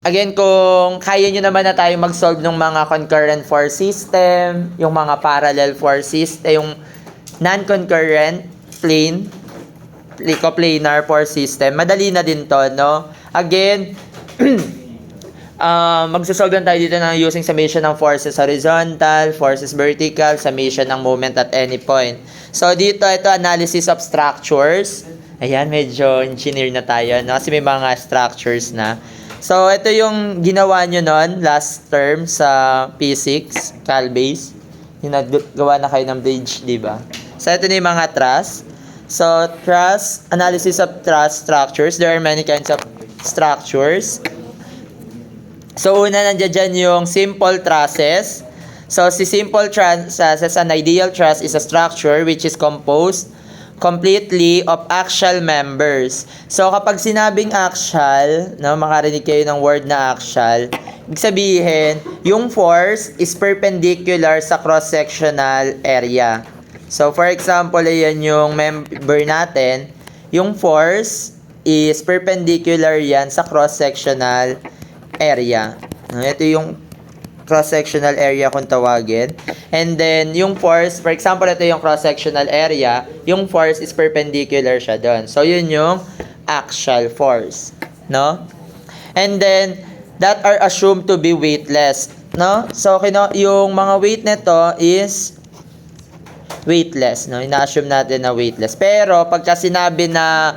Again, kung kaya nyo naman na tayo mag-solve ng mga concurrent force system, yung mga parallel force system, yung non-concurrent plane, coplanar force system, madali na din to, no? Again, magsasolve lang tayo dito ng using summation ng forces horizontal, forces vertical, summation ng moment at any point. So, dito, ito, analysis of structures. Ayan, medyo engineer na tayo, no? Kasi may mga structures na. So, ito yung ginawa nyo nun, last term sa P6, Calbase. Yung naggawa na kayo ng bridge, di ba? So, ito na yung mga truss. So, truss, analysis of truss structures. There are many kinds of structures. So, una nandiyan dyan yung simple trusses. So, si simple trusses, an ideal truss is a structure which is composed completely of axial members. So, kapag sinabing axial, no, makarinig kayo ng word na axial, ibig sabihin, yung force is perpendicular sa cross-sectional area. So, for example, ayan yung member natin, yung force is perpendicular yan sa cross-sectional area. Ito yung cross-sectional area kung tawagin. And then, yung force, for example, ito yung cross-sectional area, yung force is perpendicular siya doon. So, yun yung axial force. No? And then, that are assumed to be weightless. No? So, yung mga weight nito is weightless. No? Ina-assume natin na weightless. Pero, pagka sinabi na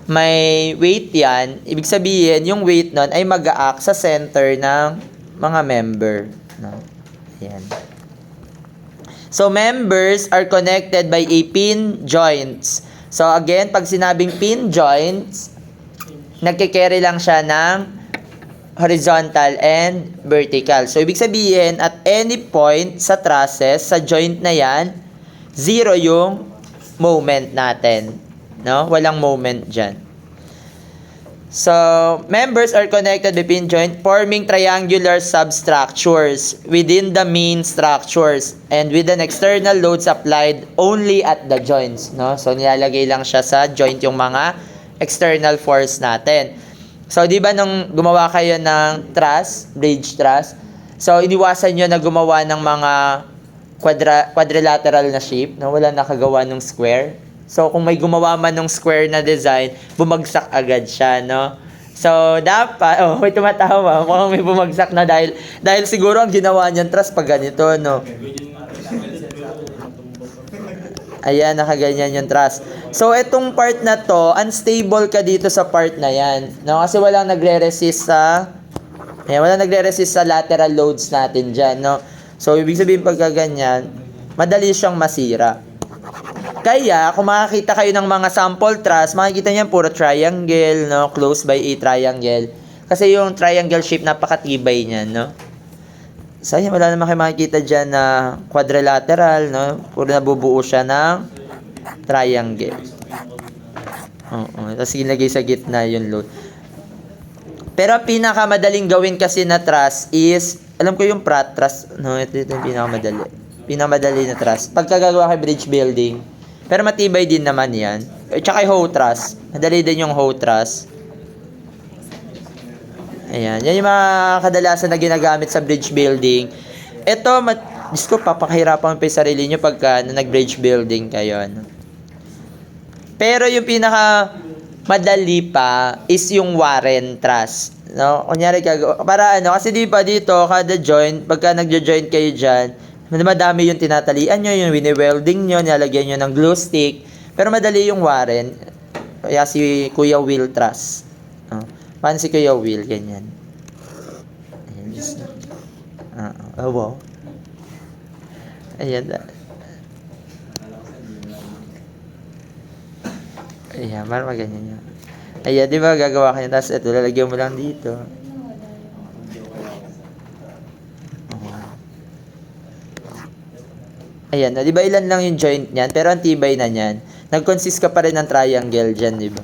may weight yan, ibig sabihin, yung weight nun ay mag-a-act sa center ng mga member. No? Ayan. So, members are connected by a pin joints. So, again, pag sinabing pin joints, nagkikerry lang siya ng horizontal and vertical. So, ibig sabihin, at any point sa trusses, sa joint na yan, zero yung moment natin. No? Walang moment dyan. So, members are connected between joint forming triangular substructures within the main structures and with an external loads applied only at the joints. No? So, nilalagay lang siya sa joint yung mga external force natin. So, di ba nung gumawa kayo ng truss, bridge truss, so, iniwasan nyo na gumawa ng mga quadrilateral na shape, no? Wala nakagawa ng square. So, kung may gumawa man ng square na design, bumagsak agad siya, no? So, dapat, may tumatawa, mukhang may bumagsak na dahil siguro ang ginawa niyan truss pag ganito, no? Ayan, nakaganyan yung truss. So, itong part na to, unstable ka dito sa part na yan, no? Kasi walang nagre-resist sa lateral loads natin dyan, no? So, ibig sabihin pagka ganyan, madali siyang masira. Kaya, kung makakita kayo ng mga sample truss, makikita niyan puro triangle, no? Close by a triangle. Kasi yung triangle shape, napakatibay niyan, no? So, yan, wala naman kayo makikita dyan na quadrilateral, no? Puro nabubuo siya ng triangle. Tapos, ilagay sa gitna yung load. Pero, pinakamadaling gawin kasi na truss is, alam ko yung Pratt truss, no? Ito yung pinakamadali na truss. Pagkagagawa kay bridge building, pero matibay din naman yan. Tsaka yung hoe truss. Madali din yung hoe truss. Ayan. Yan yung mga kadalasan na ginagamit sa bridge building. Ito, Diyos ko, papakahirapan pa yung sarili nyo pagka nag-bridge building kayo. No? Pero yung pinaka madali pa is yung Warren truss. No? Kunyari, para kasi di ba dito, kada joint, pagka nagjo-joint kayo dyan, madami yung tinatalian nyo, yung wini-welding nyo, nilalagyan nyo ng glue stick. Pero madali yung Warren. Kaya si Kuya Will truss. Paano si Kuya Will? Ganyan. Ayan. Wow. Ayan. Ayan, parang ganyan yun. Ayan, di ba gagawa ka niya. Tapos ito, lalagyan mo lang dito. Ayan, di ba ilan lang yung joint niyan? Pero ang tibay na niyan. Nag-consist ka pa rin ng triangle dyan, di ba?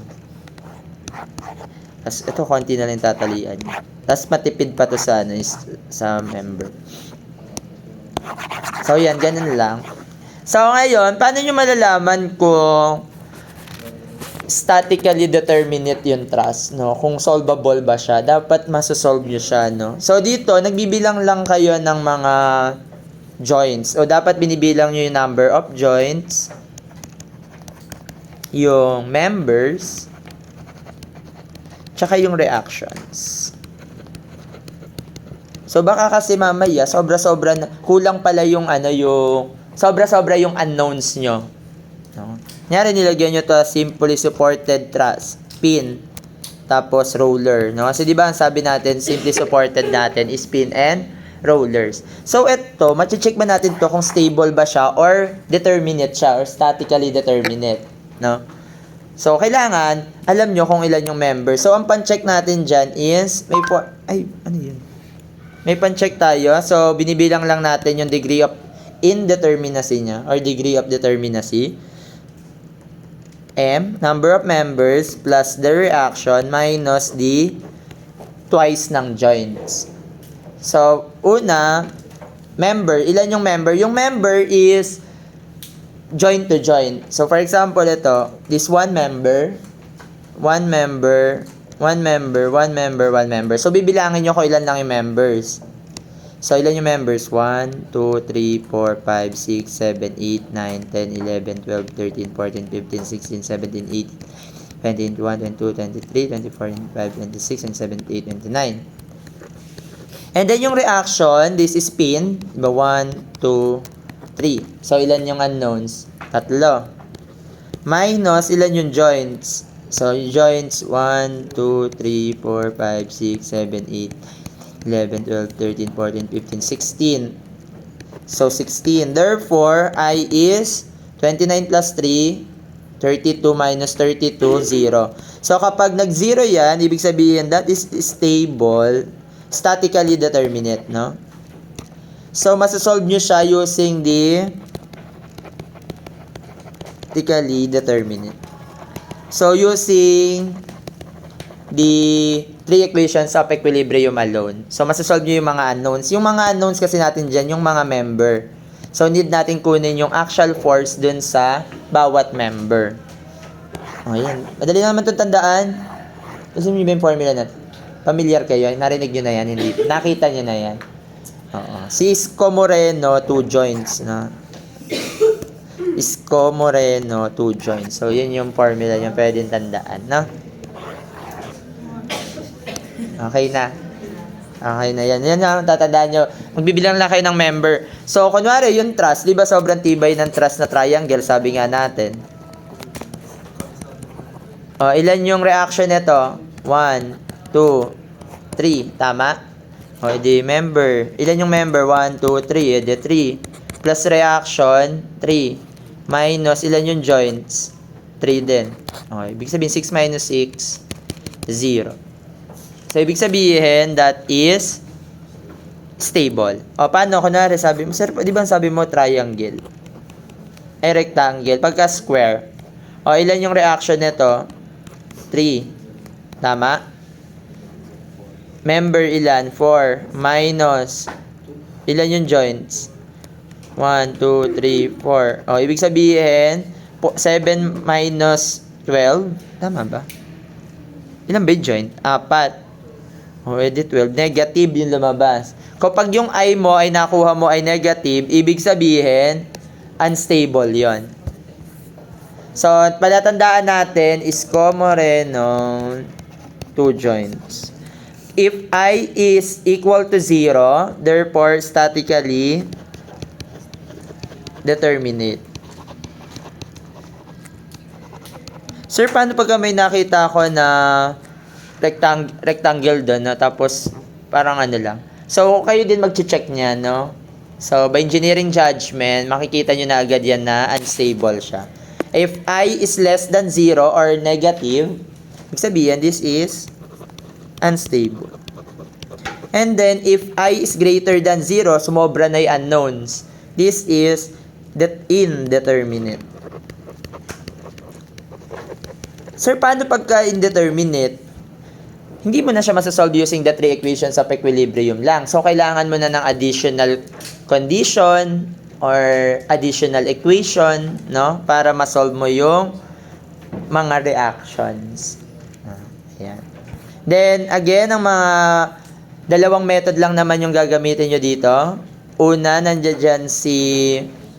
Tapos ito, konti na lang tatalian niya. Tapos matipid pa to sa, sa member. So, yan, ganun lang. So, ngayon, paano nyo malalaman kung statically determinate yung trust, no? Kung solvable ba siya, dapat masosolve nyo siya, no? So, dito, nagbibilang lang kayo ng mga joints. O, dapat binibilang nyo yung number of joints, yung members, tsaka yung reactions. So, baka kasi mamaya, sobra-sobra, kulang pala yung sobra-sobra yung unknowns nyo. No? Nyari, nilagyan nyo to simply supported truss, pin, tapos roller. No? Kasi di ba ang sabi natin, simply supported natin is pin and rollers. So, ito, machi-check ba natin to kung stable ba siya or determinate siya or statically determinate. No? So, kailangan, alam nyo kung ilan yung member. So, ang pan-check natin dyan is, may pan-check tayo. So, binibilang lang natin yung degree of indeterminacy niya or degree of determinacy. M, number of members plus the reaction minus the twice ng joints. So, una, member. Ilan yung member? Yung member is joint to joint. So, for example, ito, this one member. So, bibilangin nyo kung ilan lang yung members. So, ilan yung members? 1, 2, 3, 4, 5, 6, 7, 8, 9, 10, 11, 12, 13, 14, 15, 16, 17, 18, 20, 21, 22, 23, 24, 25, 26, 27, 28, 29. And then yung reaction, this is spin. Diba? 1, 2, 3. So, ilan yung unknowns? 3. Minus, ilan yung joints? So, joints, 1, 2, 3, 4, 5, 6, 7, 8, 11, 12, 13, 14, 15, 16. So, 16. Therefore, I is 29 plus 3, 32 minus 32, 0. So, kapag nag-0 yan, ibig sabihin, that is stable, statically determinate, no? So, masasolve nyo siya using the statically determinate. So, using the three equations of equilibrium alone. So, masasolve nyo yung mga unknowns. Yung mga unknowns kasi natin dyan, yung mga member. So, need natin kunin yung actual force dun sa bawat member. O, yan. Madali naman itong tandaan. Kasi may yung formula natin. Familiar kayo? Narinig nyo na yan? Hindi. Nakita nyo na yan? Oo. Si Isko Moreno, 2 joints. No? Isko Moreno, 2 joints. So, yun yung formula yung pwedeng tandaan. No? Okay na. Okay na yan. Yan ang tatandaan nyo. Magbibilang lang kayo ng member. So, kunwari, yung truss, di ba sobrang tibay ng truss na triangle, sabi nga natin. O, ilan yung reaction nito? 1, 2, 3. Tama? O, edi member. Ilan yung member? 1, 2, 3. Edi 3. Plus reaction, 3. Minus, ilan yung joints? 3 din. Okay. Ibig sabihin, 6 minus 6, 0. So, ibig sabihin, that is stable. O, paano? Kunwari, sabi mo, sir, di ba sabi mo triangle? Ay, rectangle. Pagka square. O, ilan yung reaction nito? 3. Tama? Member ilan? 4. Minus. Ilan yung joints? 1, 2, 3, 4. O, ibig sabihin, 7 minus 12. Tama ba? Ilan ba yung joint? 4. O, edi 12. Negative yung lumabas. Kapag yung I mo ay nakuha mo ay negative, ibig sabihin, unstable yon. So, palatandaan natin, Isko Moreno, 2 joints. If I is equal to 0, therefore, statically determinate. Sir, paano pagka may nakita ko na rectangle doon, no? Tapos, parang ano lang. So, kayo din mag-check niya, no? So, by engineering judgment, makikita nyo na agad yan na unstable siya. If I is less than 0 or negative, ibig sabihin, this is unstable. And then, if I is greater than 0, sumobra na yung unknowns. This is indeterminate. Sir, paano pagka indeterminate? Hindi mo na siya masasolve using the three equations of equilibrium lang. So, kailangan mo na ng additional condition or additional equation, no? Para masolve mo yung mga reactions. Ayan. Then, again, ang mga dalawang method lang naman yung gagamitin nyo dito. Una, nandiyan dyan si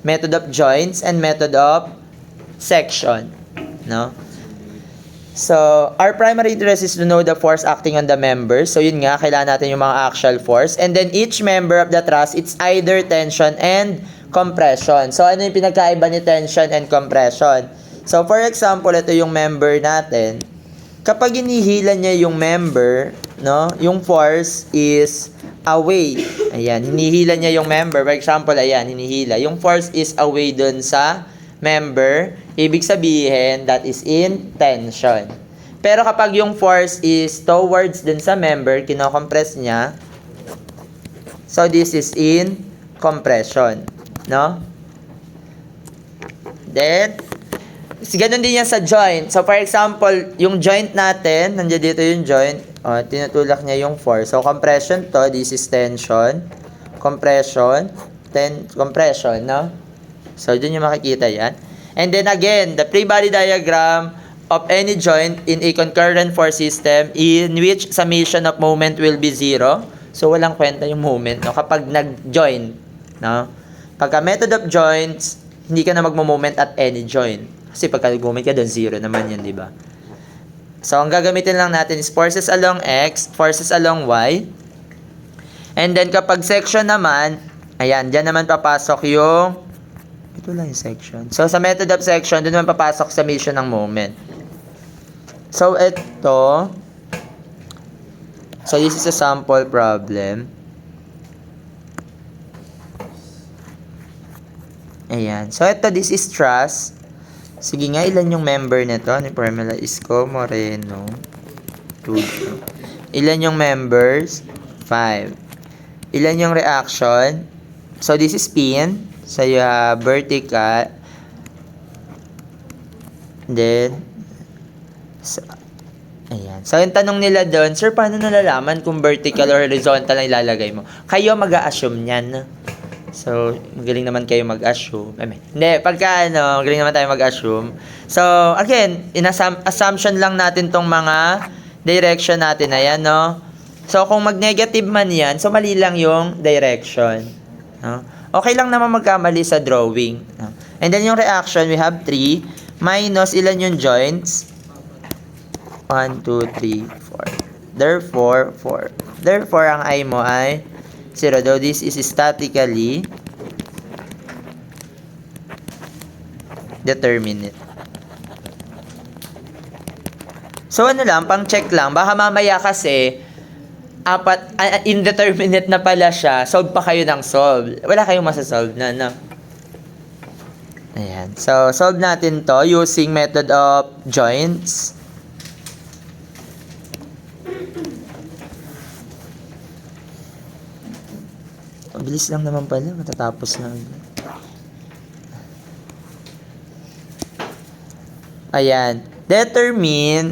method of joints and method of section. No? So, our primary interest is to know the force acting on the members. So, yun nga, kailangan natin yung mga axial force. And then, each member of the truss, it's either tension and compression. So, ano yung pinagkaiba ni tension and compression? So, for example, ito yung member natin. Kapag hinihila niya yung member, no, yung force is away. Ayan, hinihila niya yung member. For example, ayan, hinihila. Yung force is away dun sa member. Ibig sabihin, that is in tension. Pero kapag yung force is towards dun sa member, kinocompress niya, so this is in compression. No? Then, ganun din yan sa joint. So, for example, yung joint natin, nandiyan dito yung joint, tinutulak niya yung force. So, compression to, this is tension, compression, compression, no? So, dun yung makikita yan. And then again, the free body diagram of any joint in a concurrent force system in which summation of moment will be zero. So, walang kwenta yung moment, no? Kapag nag-joint, no? Pagka method of joints, hindi ka na magmo-moment at any joint. Kasi pagka nag-moment ka doon, zero naman yan, di ba? So, ang gagamitin lang natin is forces along X, forces along Y. And then, kapag section naman, ayan, dyan naman papasok yung, ito lang yung section. So, sa method of section, doon naman papasok summation ng moment. So, ito, so this is a sample problem. Ayan. So, ito, this is truss. Sige nga, ilan yung member nito? Ano yung formula? Isko, Moreno, Tudor. Ilan yung members? 5. Ilan yung reaction? So, this is spin. So, you have vertical. Then, so, ayan. So, yung tanong nila doon, sir, paano nalalaman kung vertical or horizontal ang ilalagay mo? Kayo mag-a-assume niyan. So, magaling naman kayo mag-assume. Hindi, pagka magaling naman tayo mag-assume. So, again, assumption lang natin tong mga direction natin. Ayan, no? So, kung mag-negative man yan, so mali lang yung direction. No? Okay lang naman magkamali sa drawing. No? And then yung reaction, we have 3. Minus, ilan yung joints? 1, 2, 3, 4. Therefore, 4. Therefore, ang I mo ay 0. Though this is statically determinate. So, ano lang, pang check lang. Baka mamaya kasi, indeterminate na pala siya. Solve pa kayo ng solve. Wala kayong masasolve na, no? Ayan. So, solve natin to using method of joints. Bilis lang naman pala. Matatapos na. Ayan. Determine